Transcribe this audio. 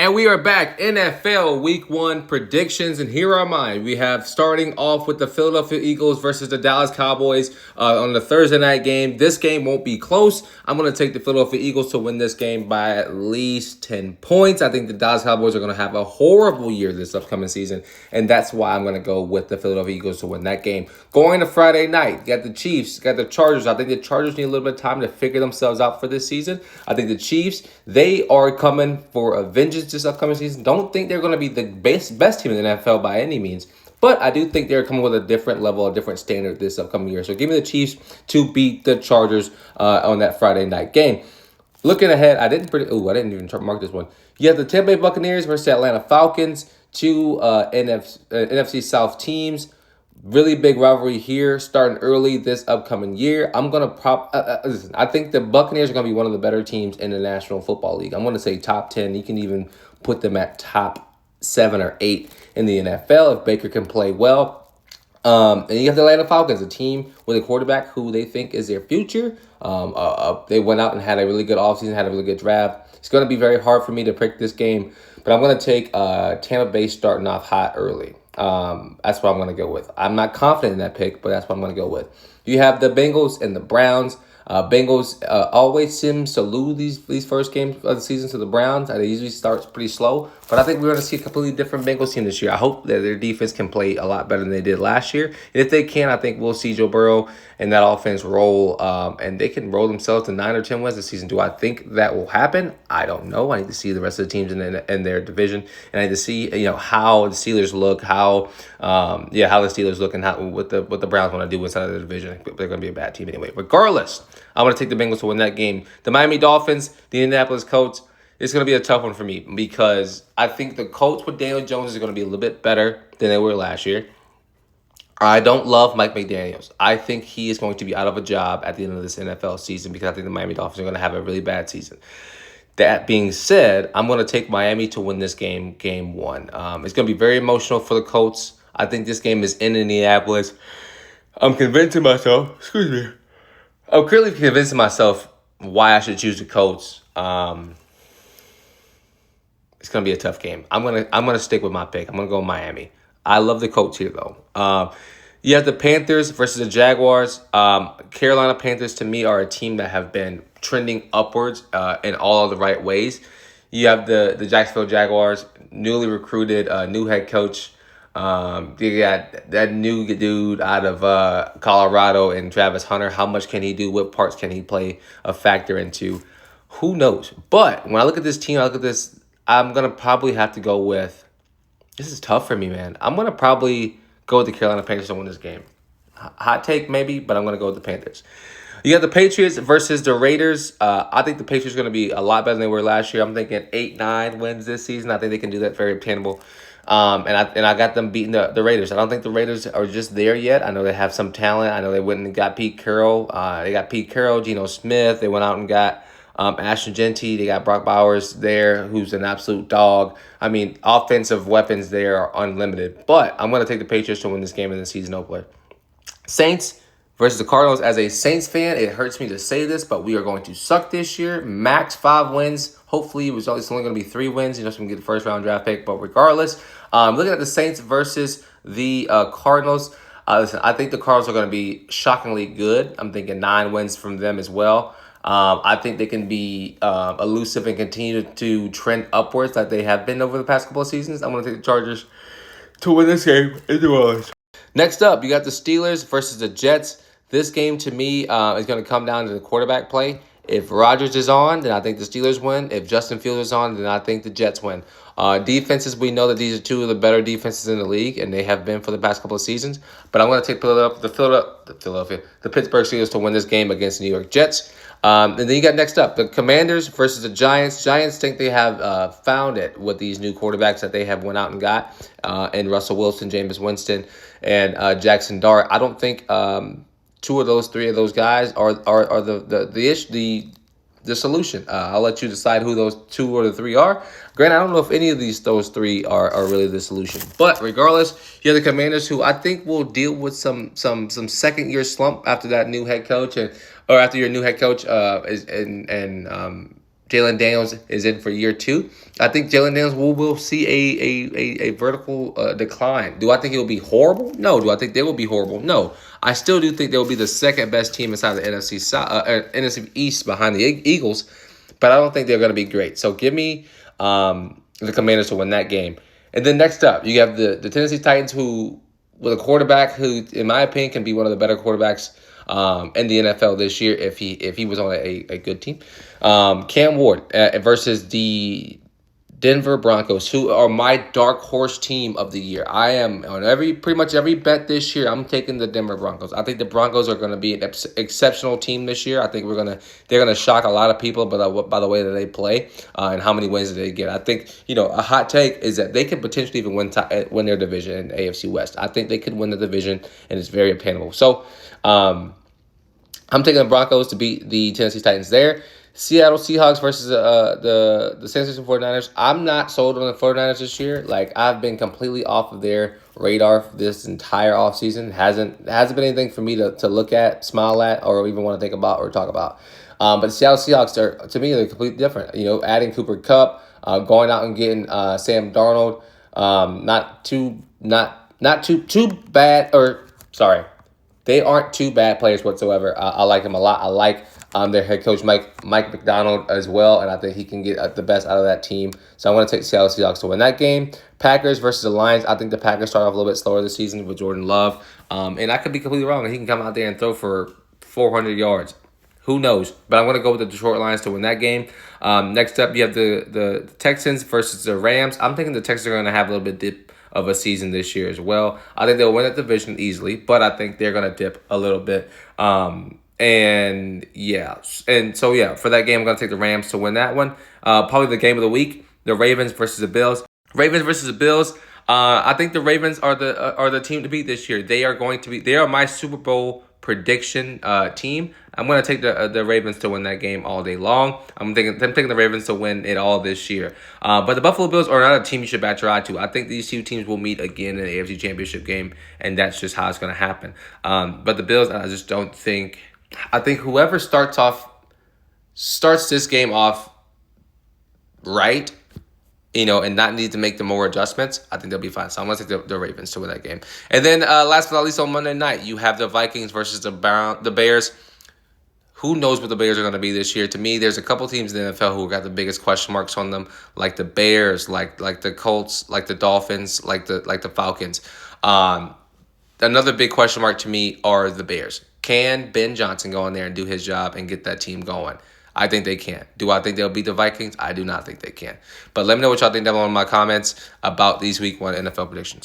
And we are back. NFL Week 1 predictions, and here are mine. We have starting off with the Philadelphia Eagles versus the Dallas Cowboys on the Thursday night game. This game won't be close. I'm going to take the Philadelphia Eagles to win this game by at least 10 points. I think the Dallas Cowboys are going to have a horrible year this upcoming season, and that's why I'm going to go with the Philadelphia Eagles to win that game. Going to Friday night, you got the Chiefs, you got the Chargers. I think the Chargers need a little bit of time to figure themselves out for this season. I think the Chiefs, they are coming for a vengeance this upcoming season. Don't think they're going to be the best team in the NFL by any means, but I do think they're coming with a different level, a different standard this upcoming year. So give me the Chiefs to beat the Chargers on that Friday night game. Looking ahead, I didn't even mark this one. You have the Tampa Bay Buccaneers versus the Atlanta Falcons, two NFC South teams. Really big rivalry here, starting early this upcoming year. I'm going to listen, I think the Buccaneers are going to be one of the better teams in the National Football League. I'm going to say top 10. You can even put them at top 7 or 8 in the NFL if Baker can play well. And you have the Atlanta Falcons, a team with a quarterback who they think is their future. They went out and had a really good offseason, had a really good draft. It's going to be very hard for me to pick this game, but I'm going to take Tampa Bay starting off hot early. That's what I'm going to go with. I'm not confident in that pick, but that's what I'm going to go with. You have the Bengals and the Browns. Bengals always seems to lose these first games of the season to the Browns. They usually start pretty slow, but I think we're going to see a completely different Bengals team this year. I hope that their defense can play a lot better than they did last year. And if they can, I think we'll see Joe Burrow and that offense roll, and they can roll themselves to 9 or 10 wins this season. Do I think that will happen? I don't know. I need to see the rest of the teams in their division, and I need to see how the Steelers look, how the Steelers look, and what the Browns want to do inside of the division. They're going to be a bad team anyway. Regardless, I'm going to take the Bengals to win that game. The Miami Dolphins, the Indianapolis Colts, it's going to be a tough one for me because I think the Colts with Daniel Jones is going to be a little bit better than they were last year. I don't love Mike McDaniels. I think he is going to be out of a job at the end of this NFL season because I think the Miami Dolphins are going to have a really bad season. That being said, I'm going to take Miami to win this game 1. It's going to be very emotional for the Colts. I think this game is in Indianapolis. I'm currently convincing myself why I should choose the Colts. It's going to be a tough game. I'm gonna stick with my pick. I'm going to go Miami. I love the Colts here, though. You have the Panthers versus the Jaguars. Carolina Panthers, to me, are a team that have been trending upwards in all of the right ways. You have the Jacksonville Jaguars, newly recruited, new head coach. You got that new dude out of Colorado and Travis Hunter. How much can he do? What parts can he play a factor into? Who knows? But when I look at this team, I'm going to probably have to go with, this is tough for me, man. I'm going to probably go with the Carolina Panthers to win this game. Hot take maybe, but I'm going to go with the Panthers. You got the Patriots versus the Raiders. I think the Patriots are going to be a lot better than they were last year. I'm thinking 8-9 wins this season. I think they can do that very obtainable. And I got them beating the Raiders. I don't think the Raiders are just there yet. I know they have some talent. I know they went and got Pete Carroll. They got Pete Carroll, Geno Smith. They went out and got Ashton Genty. They got Brock Bowers there, who's an absolute dog. I mean, offensive weapons there are unlimited. But I'm going to take the Patriots to win this game in the season opener. Saints versus the Cardinals. As a Saints fan, it hurts me to say this, but we are going to suck this year. Max 5 wins. Hopefully, it's only going to be 3 wins. So we can get the first-round draft pick. But regardless, looking at the Saints versus the Cardinals, listen, I think the Cardinals are going to be shockingly good. I'm thinking 9 wins from them as well. I think they can be elusive and continue to trend upwards like they have been over the past couple of seasons. I'm going to take the Chargers to win this game in New Orleans. Next up, you got the Steelers versus the Jets. This game, to me, is going to come down to the quarterback play. If Rodgers is on, then I think the Steelers win. If Justin Fields is on, then I think the Jets win. Defenses, we know that these are 2 of the better defenses in the league, and they have been for the past couple of seasons. But I'm going to take the Pittsburgh Steelers to win this game against the New York Jets. And then you got next up, the Commanders versus the Giants. Giants think they have found it with these new quarterbacks that they have went out and got, and Russell Wilson, Jameis Winston, and Jackson Dart. I don't think 2 of those, 3 of those guys are the solution. I'll let you decide who those 2 or the 3 are. Granted, I don't know if any of those 3 are really the solution. But regardless, you have the Commanders, who I think will deal with some second year slump after that new head coach, or after your new head coach Jalen Daniels is in for year two. I think Jalen Daniels will see a vertical decline. Do I think it will be horrible? No. Do I think they will be horrible? No. I still do think they will be the second best team inside the NFC East behind the Eagles, but I don't think they're going to be great. So give me the Commanders to win that game. And then next up, you have the Tennessee Titans, who with a quarterback who, in my opinion, can be one of the better quarterbacks in the NFL this year if he was on a good team. Cam Ward versus the Denver Broncos, who are my dark horse team of the year. I am on pretty much every bet this year. I'm taking the Denver Broncos. I think the Broncos are going to be an exceptional team this year. I think they're gonna shock a lot of people by the way that they play and how many wins they get. I think a hot take is that they could potentially even win their division in AFC West. I think they could win the division, and it's very obtainable. So I'm taking the Broncos to beat the Tennessee Titans there. Seattle Seahawks versus the San Francisco 49ers. I'm not sold on the 49ers this year. Like, I've been completely off of their radar this entire offseason. Hasn't been anything for me to look at, smile at, or even want to think about or talk about. But the Seattle Seahawks are, to me, they're completely different. Adding Cooper Kupp, going out and getting Sam Darnold. Not too bad, or sorry. They aren't two bad players whatsoever. I like them a lot. I like their head coach, Mike McDonald, as well, and I think he can get the best out of that team. So I want to take Seattle Seahawks to win that game. Packers versus the Lions. I think the Packers start off a little bit slower this season with Jordan Love. And I could be completely wrong. He can come out there and throw for 400 yards. Who knows? But I'm going to go with the Detroit Lions to win that game. Next up, you have the Texans versus the Rams. I'm thinking the Texans are going to have a little bit dip of a season this year as well. I think they'll win that division easily, but I think they're going to dip a little bit. For that game, I'm going to take the Rams to win that one. Probably the game of the week, the Ravens versus the Bills. I think the Ravens are the team to beat this year. They are my Super Bowl prediction team. I'm going to take the Ravens to win that game all day long. I'm taking the Ravens to win it all this year. But the Buffalo Bills are not a team you should bat your eye to. I think these two teams will meet again in the AFC Championship game, and that's just how it's going to happen. But the Bills, I just don't think. I think whoever starts this game off right, and not need to make the more adjustments, I think they'll be fine. So I'm going to take the Ravens to win that game. And then last but not least, on Monday night, you have the Vikings versus the Bears. Who knows what the Bears are going to be this year? To me, there's a couple teams in the NFL who got the biggest question marks on them, like the Bears, like the Colts, like the Dolphins, like the Falcons. Another big question mark to me are the Bears. Can Ben Johnson go in there and do his job and get that team going? I think they can. Do I think they'll beat the Vikings? I do not think they can. But let me know what y'all think down below in my comments about these Week 1 NFL predictions.